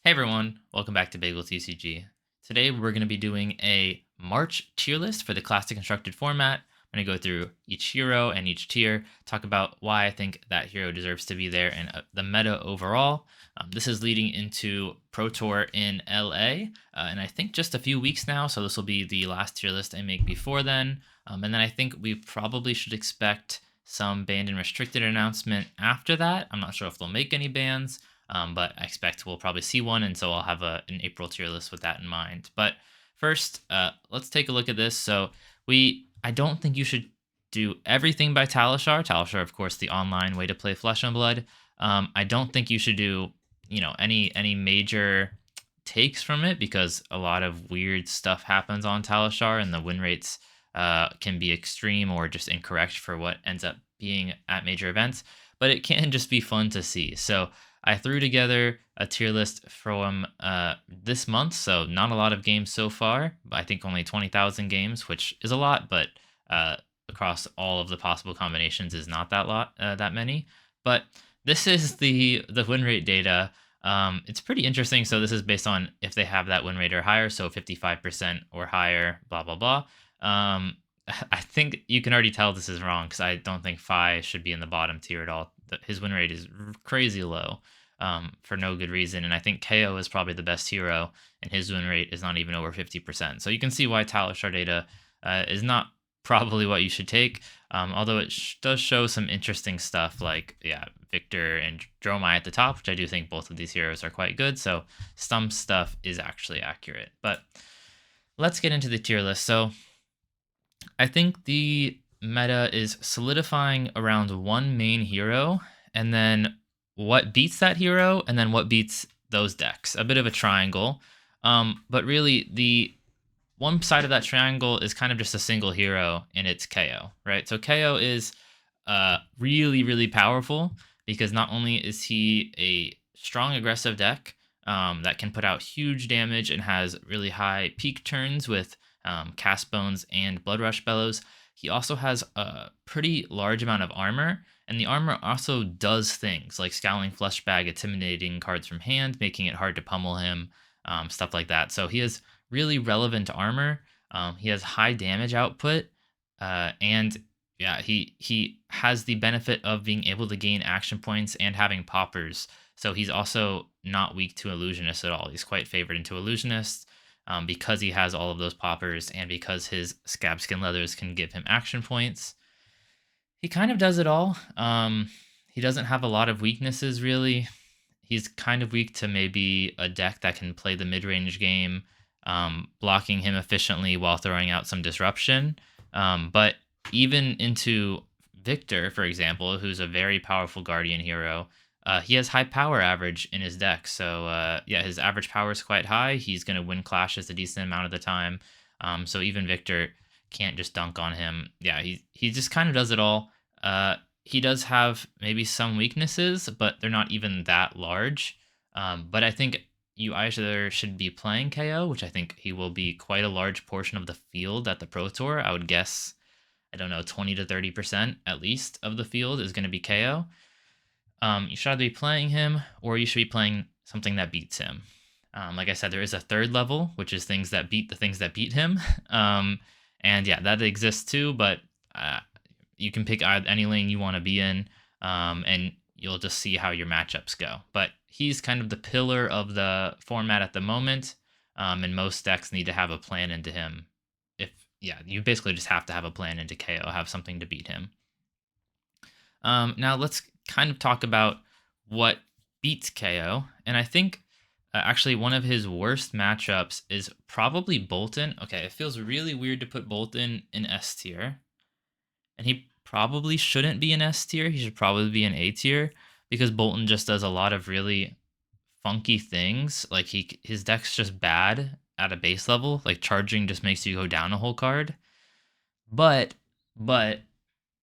Hey everyone, welcome back to bageltcg. Today we're going to be doing a March tier list for the classic constructed format. I'm going to go through each hero and each tier, talk about why I think that hero deserves to be there and the meta overall. This is leading into Pro Tour in LA, and I think just a few weeks now, so this will be the last tier list I make before then. And then I think we probably should expect some banned and restricted announcement after that. I'm not sure if they'll make any bans. But I expect we'll probably see one, and so I'll have an April tier list with that in mind. But first, let's take a look at this. So I don't think you should do everything by Talishar. Talishar, of course, the online way to play Flesh and Blood. I don't think you should do any major takes from it because a lot of weird stuff happens on Talishar, and the win rates can be extreme or just incorrect for what ends up being at major events. But it can just be fun to see. So I threw together a tier list from this month, so not a lot of games so far. I think only 20,000 games, which is a lot, but across all of the possible combinations is not that many. But this is the win rate data. It's pretty interesting. So this is based on if they have that win rate or higher, so 55% or higher, blah blah blah. I think you can already tell this is wrong because I don't think Fi should be in the bottom tier at all. His win rate is crazy low for no good reason. And I think Kayo is probably the best hero, and his win rate is not even over 50%. So you can see why Talishar data is not probably what you should take, although it does show some interesting stuff like, Victor and Dromai at the top, which I do think both of these heroes are quite good. So some stuff is actually accurate. But let's get into the tier list. So I think the meta is solidifying around one main hero, and then what beats that hero, and then what beats those decks. A bit of a triangle. But really, the one side of that triangle is kind of just a single hero, and it's Kayo, right? So Kayo is really, really powerful because not only is he a strong aggressive deck that can put out huge damage and has really high peak turns with Cast Bones and Blood Rush Bellows, he also has a pretty large amount of armor, and the armor also does things like Scowling Flesh Bag, intimidating cards from hand, making it hard to pummel him, stuff like that. So he has really relevant armor. He has high damage output, and he has the benefit of being able to gain action points and having poppers. So he's also not weak to illusionists at all. He's quite favored into illusionists because he has all of those poppers and because his scab skin leathers can give him action points. He kind of does it all. He doesn't have a lot of weaknesses, really. He's kind of weak to maybe a deck that can play the mid-range game, blocking him efficiently while throwing out some disruption. But even into Victor, for example, who's a very powerful Guardian hero, he has high power average in his deck. So his average power is quite high. He's going to win clashes a decent amount of the time. So even Victor can't just dunk on him. Yeah, he just kind of does it all. He does have maybe some weaknesses, but they're not even that large. But I think you either should be playing KO, which I think he will be quite a large portion of the field at the Pro Tour. I would guess, I don't know, 20 to 30% at least of the field is going to be KO. You should either be playing him or you should be playing something that beats him. Like I said, there is a third level, which is things that beat the things that beat him. And yeah, that exists too, but you can pick any lane you want to be in, and you'll just see how your matchups go. But he's kind of the pillar of the format at the moment, and most decks need to have a plan into him. You basically just have to have a plan into KO, have something to beat him. Now let's kind of talk about what beats KO, and I think actually one of his worst matchups is probably Bolton. Okay, it feels really weird to put Bolton in S tier, and he probably shouldn't be in S tier. He should probably be in A tier because Bolton just does a lot of really funky things. Like his deck's just bad at a base level. Like charging just makes you go down a whole card. But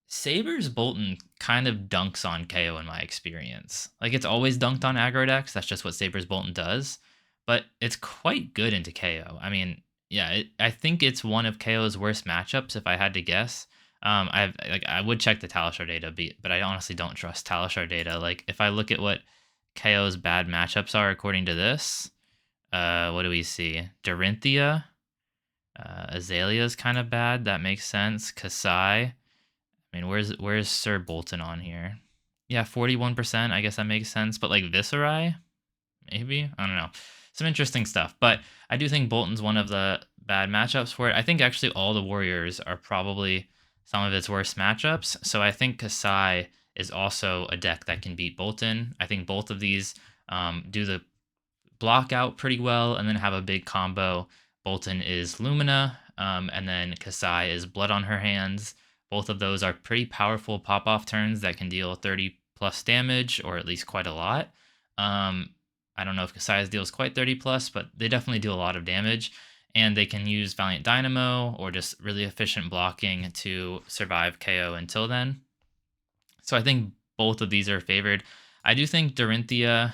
Saber's Bolton kind of dunks on KO in my experience. Like it's always dunked on aggro decks. That's just what Saber's Bolton does. But it's quite good into KO. I mean, I think it's one of KO's worst matchups if I had to guess. I would check the Talishar data, but I honestly don't trust Talishar data. Like if I look at what KO's bad matchups are according to this, What do we see? Dorinthia. Azalea's kind of bad. That makes sense. Kasai. I mean, where's Sir Bolton on here? Yeah, 41%. I guess that makes sense. But like Viserai, maybe? I don't know. Some interesting stuff. But I do think Bolton's one of the bad matchups for it. I think actually all the Warriors are probably some of its worst matchups. So I think Kasai is also a deck that can beat Bolton. I think both of these do the block out pretty well and then have a big combo. Bolton is Lumina, and then Kasai is Blood on her hands. Both of those are pretty powerful pop-off turns that can deal 30 plus damage, or at least quite a lot. I don't know if Kasai's deals quite 30 plus, but they definitely do a lot of damage. And they can use Valiant Dynamo or just really efficient blocking to survive KO until then. So I think both of these are favored. I do think Dorinthia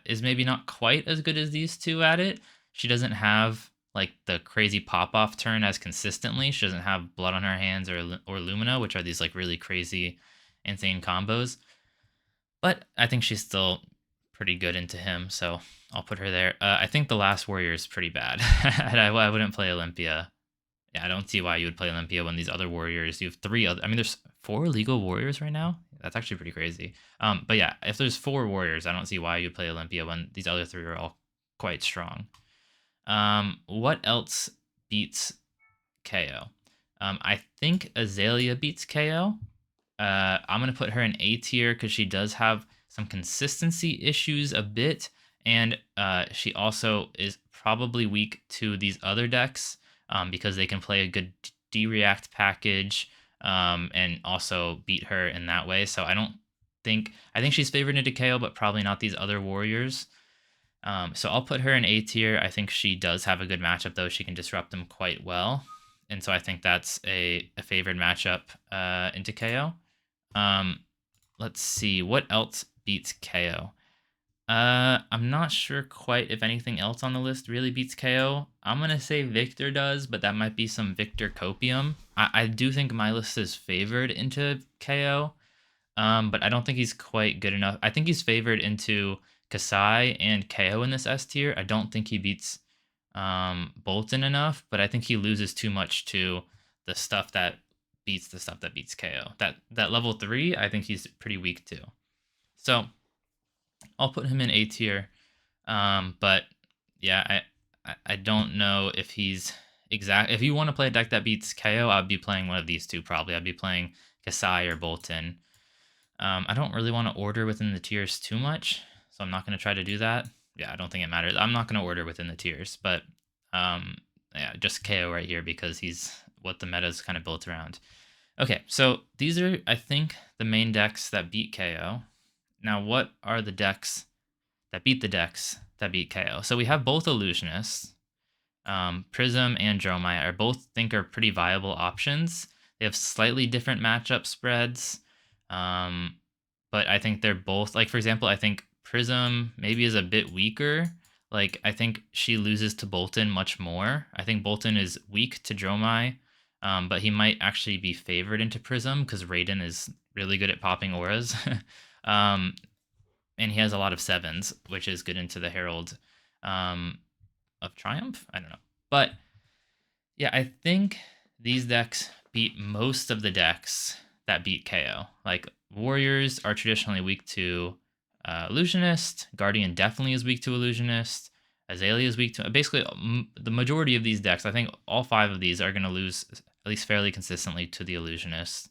is maybe not quite as good as these two at it. She doesn't have like the crazy pop off turn as consistently. She doesn't have Blood on her hands or Lumina, which are these like really crazy, insane combos. But I think she's still pretty good into him, so I'll put her there. I think the last Warrior is pretty bad. I wouldn't play Olympia. Yeah, I don't see why you would play Olympia when these other Warriors. You have three other. I mean, there's 4 legal Warriors right now. That's actually pretty crazy. But yeah, if there's 4 Warriors, I don't see why you'd play Olympia when these other 3 are all quite strong. What else beats KO? I think Azalea beats KO. I'm gonna put her in A tier because she does have some consistency issues a bit, and she also is probably weak to these other decks because they can play a good D-react package and also beat her in that way. So I think she's favored into KO, but probably not these other Warriors. So I'll put her in A tier. I think she does have a good matchup, though. She can disrupt them quite well. And so I think that's a favored matchup into KO. Let's see. What else beats KO? I'm not sure quite if anything else on the list really beats KO. I'm going to say Victor does, but that might be some Victor Copium. I do think my list is favored into KO, but I don't think he's quite good enough. I think he's favored into Kasai and KO in this S tier. I don't think he beats Bolton enough, but I think he loses too much to the stuff that beats KO. That level 3, I think he's pretty weak too. So I'll put him in A tier. But yeah, I don't know if he's exact. If you want to play a deck that beats KO, I'd be playing one of these two probably. I'd be playing Kasai or Bolton. I don't really want to order within the tiers too much, so I'm not going to try to do that. Yeah, I don't think it matters. I'm not going to order within the tiers, but yeah, just KO right here because he's what the meta is kind of built around. Okay, so these are, I think, the main decks that beat KO. Now, what are the decks that beat the decks that beat KO? So we have both Illusionists. Prism and Dromai are pretty viable options. They have slightly different matchup spreads. But I think they're both, like, for example, I think Prism maybe is a bit weaker. Like, I think she loses to Bolton much more. I think Bolton is weak to Dromai, but he might actually be favored into Prism because Raiden is really good at popping auras. And he has a lot of 7s, which is good into the Herald of Triumph. I don't know. But yeah, I think these decks beat most of the decks that beat KO. Like, Warriors are traditionally weak to Illusionist. Guardian definitely is weak to Illusionist. Azalea is weak to... Basically, the majority of these decks, I think all 5 of these are going to lose at least fairly consistently to the Illusionist.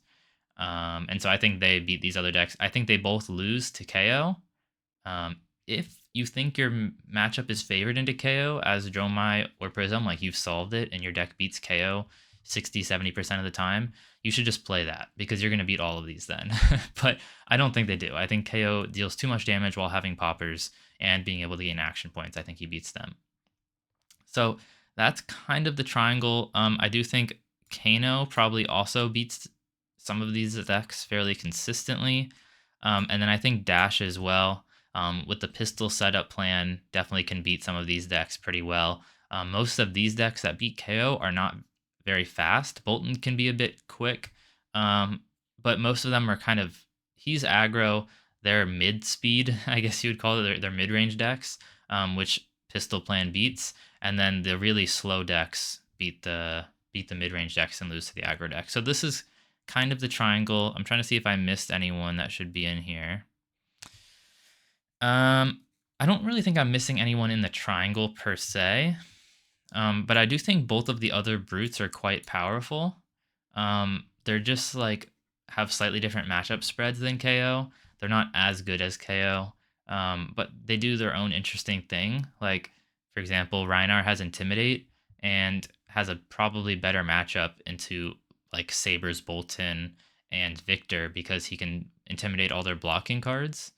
And so I think they beat these other decks. I think they both lose to KO. If you think your matchup is favored into KO as Dromai or Prism, like you've solved it and your deck beats KO 60-70% of the time, you should just play that because you're going to beat all of these then. But I don't think they do. I think KO deals too much damage while having poppers and being able to gain action points. I think he beats them. So that's kind of the triangle. I do think Kano probably also beats some of these decks fairly consistently. And then I think Dash as well, with the pistol setup plan, definitely can beat some of these decks pretty well. Most of these decks that beat KO are not very fast. Bolton can be a bit quick, but most of them are kind of, he's aggro, they're mid-speed, I guess you would call it, they're mid-range decks, which pistol plan beats, and then the really slow decks beat the mid-range decks and lose to the aggro deck. So this is kind of the triangle. I'm trying to see if I missed anyone that should be in here. I don't really think I'm missing anyone in the triangle per se, but I do think both of the other brutes are quite powerful. They're just like have slightly different matchup spreads than KO. They're not as good as KO, but they do their own interesting thing. Like, for example, Reinar has Intimidate and has a probably better matchup into like Saber's Bolton and Victor because he can intimidate all their blocking cards.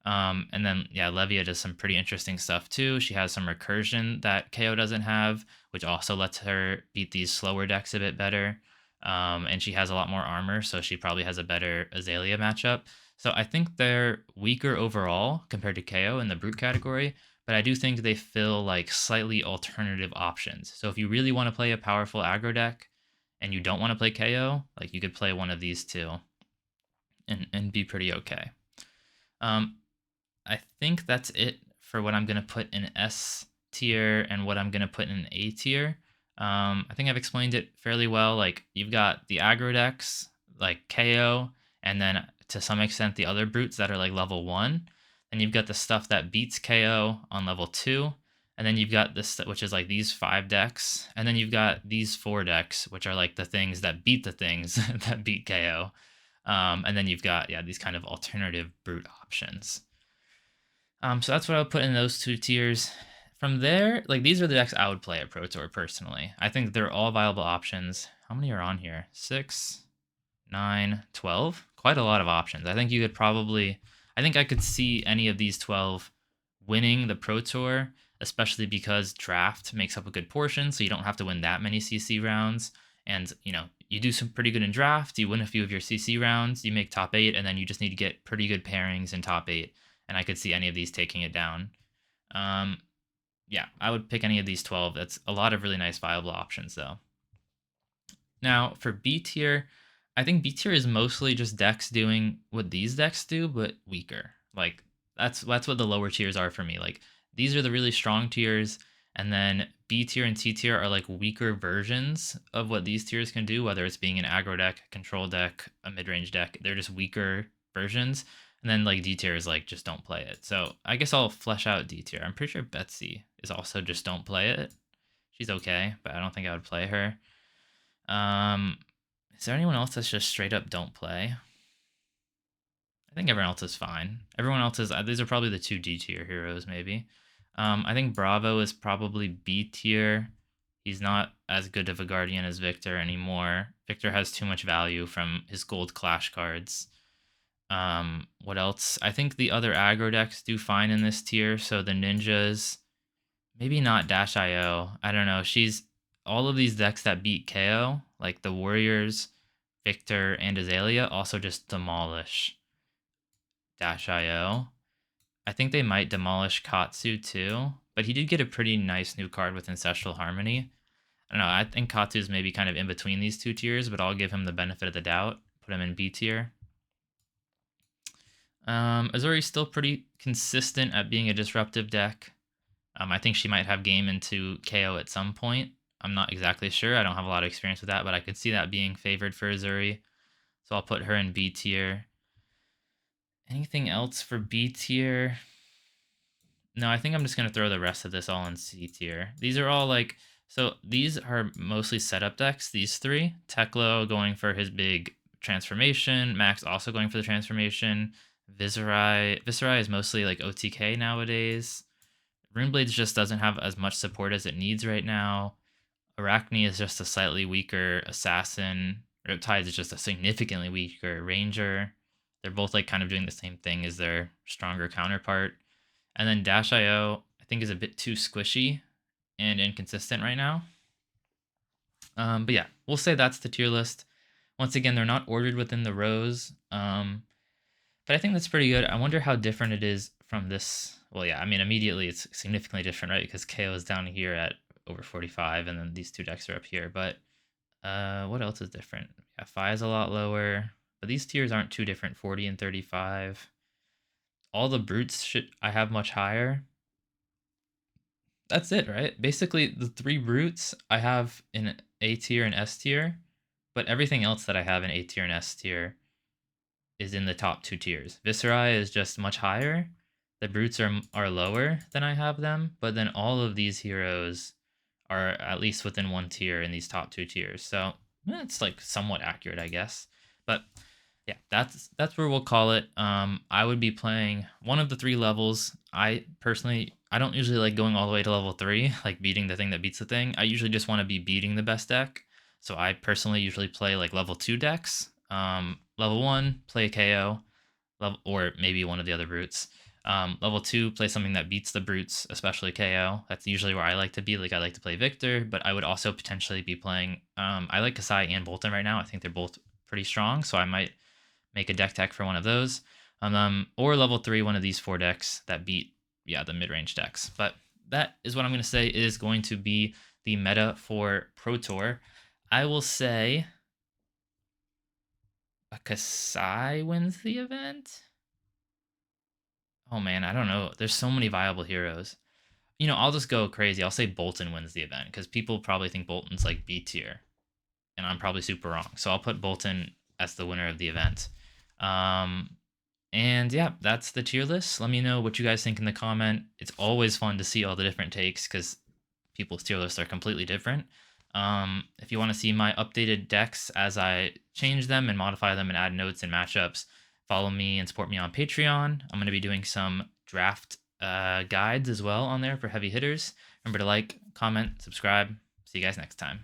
And then, yeah, Levia does some pretty interesting stuff too. She has some recursion that KO doesn't have, which also lets her beat these slower decks a bit better. And she has a lot more armor, so she probably has a better Azalea matchup. So I think they're weaker overall compared to KO in the brute category, but I do think they fill like slightly alternative options. So if you really want to play a powerful aggro deck and you don't want to play KO, like you could play one of these two and be pretty okay. I think that's it for what I'm going to put in S tier and what I'm going to put in A tier. I think I've explained it fairly well. Like, you've got the aggro decks, like KO, and then to some extent the other brutes that are like level 1. And you've got the stuff that beats KO on level 2. And then you've got this, which is like these 5 decks. And then you've got these 4 decks, which are like the things that beat the things that beat KO. And then you've got, yeah, these kind of alternative brute options. So that's what I would put in those 2 tiers. From there, like, these are the decks I would play at Pro Tour personally. I think they're all viable options. How many are on here? 6, 9, 12? Quite a lot of options. I think you could probably, I think I could see any of these 12 winning the Pro Tour, especially because draft makes up a good portion, so you don't have to win that many CC rounds. And, you know, you do some pretty good in draft, you win a few of your CC rounds, you make top 8, and then you just need to get pretty good pairings in top 8. And I could see any of these taking it down. Yeah, I would pick any of these 12. That's a lot of really nice viable options, though. Now, for B tier, I think B tier is mostly just decks doing what these decks do, but weaker. Like, that's what the lower tiers are for me. Like, these are the really strong tiers, and then B tier and C tier are like weaker versions of what these tiers can do, whether it's being an aggro deck, control deck, a mid-range deck. They're just weaker versions. And then like D tier is like just don't play it. So I guess I'll flesh out D tier. I'm pretty sure Betsy is also just don't play it. She's okay, but I don't think I would play her. Is there anyone else that's just straight up don't play? I think everyone else is fine. Everyone else is, these are probably the 2 D tier heroes maybe. I think Bravo is probably B tier. He's not as good of a guardian as Victor anymore. Victor has too much value from his gold clash cards. What else? I think the other aggro decks do fine in this tier. So the ninjas, maybe not Dash.io. I don't know. She's all of these decks that beat KO, like the Warriors, Victor, and Azalea, also just demolish Dash.io. I think they might demolish Katsu too, but he did get a pretty nice new card with Ancestral Harmony. I don't know. I think Katsu is maybe kind of in between these 2 tiers, but I'll give him the benefit of the doubt. Put him in B tier. Azuri's still pretty consistent at being a disruptive deck. I think she might have game into KO at some point. I'm not exactly sure. I don't have a lot of experience with that, but I could see that being favored for Azuri. So I'll put her in B tier. Anything else for B tier? No, I think I'm just going to throw the rest of this all in C tier. These are all like, so these are mostly setup decks, these 3. Teklo going for his big transformation. Max also going for the transformation. Viserai is mostly like OTK nowadays. Runeblades just doesn't have as much support as it needs right now. Arachne is just a slightly weaker assassin. Riptide is just a significantly weaker ranger. They're both like kind of doing the same thing as their stronger counterpart. And then Dash.io, I think, is a bit too squishy and inconsistent right now. But yeah, we'll say that's the tier list. Once again, they're not ordered within the rows. But I think that's pretty good. I wonder how different it is from this. Well, yeah, I mean, immediately it's significantly different, right? Because KO is down here at over 45, and then these 2 decks are up here. But what else is different? Yeah, Phi is a lot lower, but these tiers aren't too different, 40 and 35. All the brutes should I have much higher. that's it, right? Basically, the three brutes I have in A tier and S tier, but everything else that I have in A tier and S tier is in the top two tiers. Viscerai is just much higher. The brutes are lower than I have them, but then all of these heroes are at least within one tier in these top two tiers. So it's like somewhat accurate, I guess. But yeah, that's where we'll call it. I would be playing one of the three levels. I personally, I don't usually like going all the way to level 3, like beating the thing that beats the thing. I usually just want to be beating the best deck. So I personally usually play like level 2 decks. Level 1, play Kayo, level, or maybe one of the other brutes. Level 2, play something that beats the brutes, especially KO. That's usually where I like to be. Like, I like to play Victor, but I would also potentially be playing. I like Kasai and Bolton right now. I think they're both pretty strong, so I might make a deck tech for one of those. Or level 3, one of these 4 decks that beat, yeah, the mid range decks. But that is what I'm going to say is going to be the meta for Pro Tour. I will say a Kasai wins the event. Oh man, I don't know. There's so many viable heroes. I'll just go crazy. I'll say Bolton wins the event because people probably think Bolton's like B tier, and I'm probably super wrong. So I'll put Bolton as the winner of the event. Um, and yeah, that's the tier list. Let me know what you guys think in the comment. It's always fun to see all the different takes because people's tier lists are completely different. If you want to see my updated decks as I change them and modify them and add notes and matchups, follow me and support me on Patreon. I'm going to be doing some draft guides as well on there for heavy hitters. Remember to like, comment, subscribe. See you guys next time.